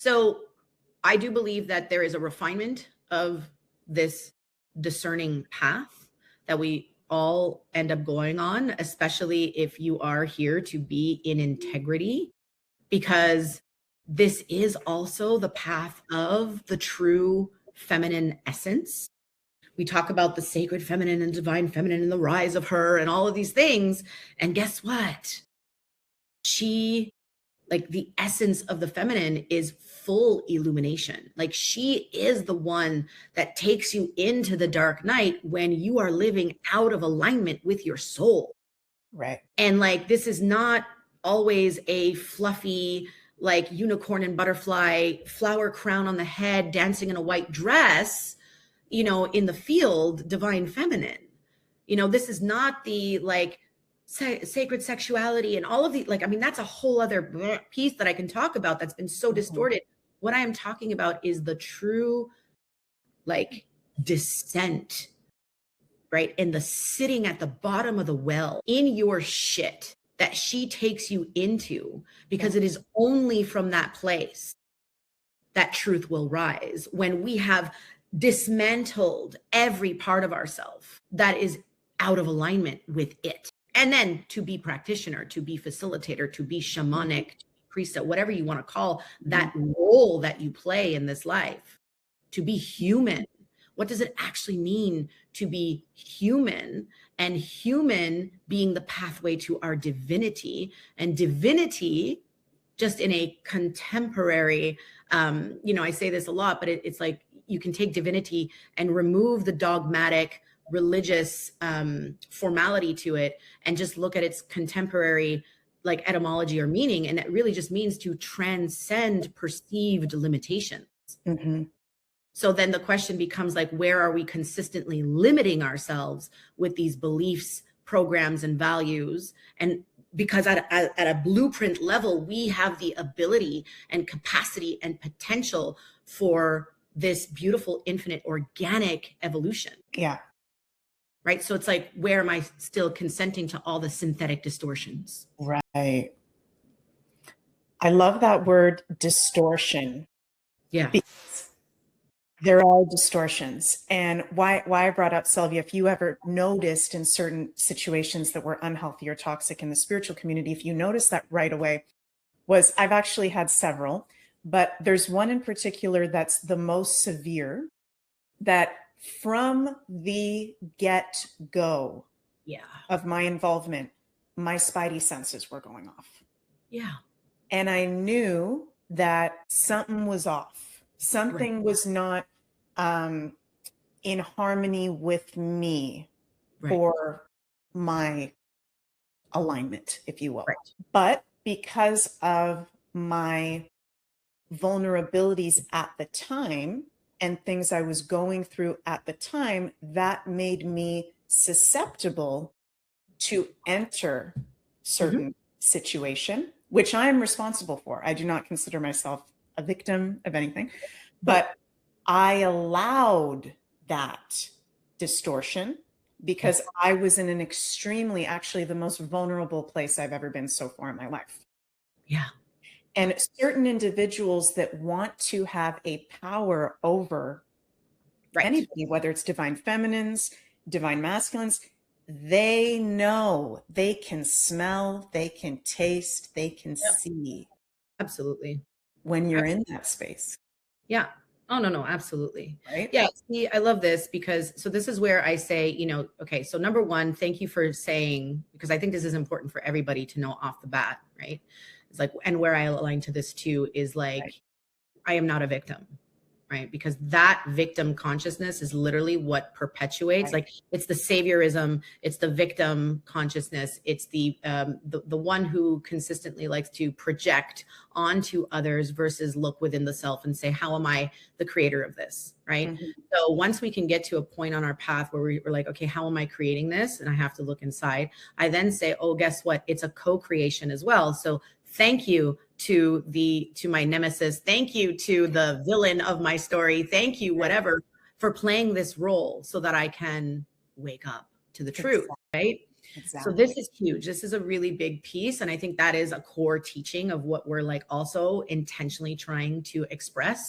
So I do believe that there is a refinement of this discerning path that we all end up going on, especially if you are here to be in integrity, because this is also the path of the true feminine essence. We talk about the sacred feminine and divine feminine and the rise of her and all of these things. And guess what? Like the essence of the feminine is full illumination. Like she is the one that takes you into the dark night when you are living out of alignment with your soul. Right. And like, this is not always a fluffy, like unicorn and butterfly, flower crown on the head, dancing in a white dress, in the field, divine feminine. This is not the like sacred sexuality and all of the, like, I mean, that's a whole other piece that I can talk about that's been so distorted. What I am talking about is the true like descent, right? And the sitting at the bottom of the well in your shit that she takes you into, because it is only from that place that truth will rise. When we have dismantled every part of ourselves that is out of alignment with it. And then to be practitioner, to be facilitator, to be shamanic, to be priestess, whatever you want to call that role that you play in this life, to be human. What does it actually mean to be human? And human being the pathway to our divinity, and divinity just in a contemporary, I say this a lot, but it's like you can take divinity and remove the dogmatic religious formality to it and just look at its contemporary like etymology or meaning. And it really just means to transcend perceived limitations. So then the question becomes like, where are we consistently limiting ourselves with these beliefs, programs, and values? And because at a blueprint level, we have the ability and capacity and potential for this beautiful, infinite, organic evolution. Yeah. Right. So it's like, where am I still consenting to all the synthetic distortions? Right. I love that word distortion. Yeah. There are distortions. And why I brought up Sylvia, if you ever noticed in certain situations that were unhealthy or toxic in the spiritual community, if you noticed that right away, was I've actually had several, but there's one in particular that's the most severe, that from the get-go of my involvement, my spidey senses were going off. Yeah. And I knew that something was off. Something was not in harmony with me or my alignment, if you will. But because of my vulnerabilities at the time and things I was going through at the time, that made me susceptible to enter certain situation, which I am responsible for. I do not consider myself a victim of anything, but I allowed that distortion because I was in an extremely, actually the most vulnerable place I've ever been so far in my life. Yeah. And certain individuals that want to have a power over anybody, whether it's divine feminines, divine masculines, they know, they can smell, they can taste, they can see. Absolutely. When you're in that space. Yeah. Oh, no, absolutely. Right. Yeah. See, I love this because, so this is where I say, okay, so number one, thank you for saying, because I think this is important for everybody to know off the bat, right? It's like, and where I align to this too is like, I am not a victim, right? Because that victim consciousness is literally what perpetuates, like it's the saviorism, it's the victim consciousness, it's the one who consistently likes to project onto others versus look within the self and say, how am I the creator of this, right? So once we can get to a point on our path where we're like, okay, how am I creating this? And I have to look inside. I then say, oh, guess what? It's a co-creation as well. So thank you to my nemesis. Thank you to the villain of my story. Thank you, whatever, for playing this role so that I can wake up to the truth, right? So this Exactly. is huge. This is a really big piece. And I think that is a core teaching of what we're like also intentionally trying to express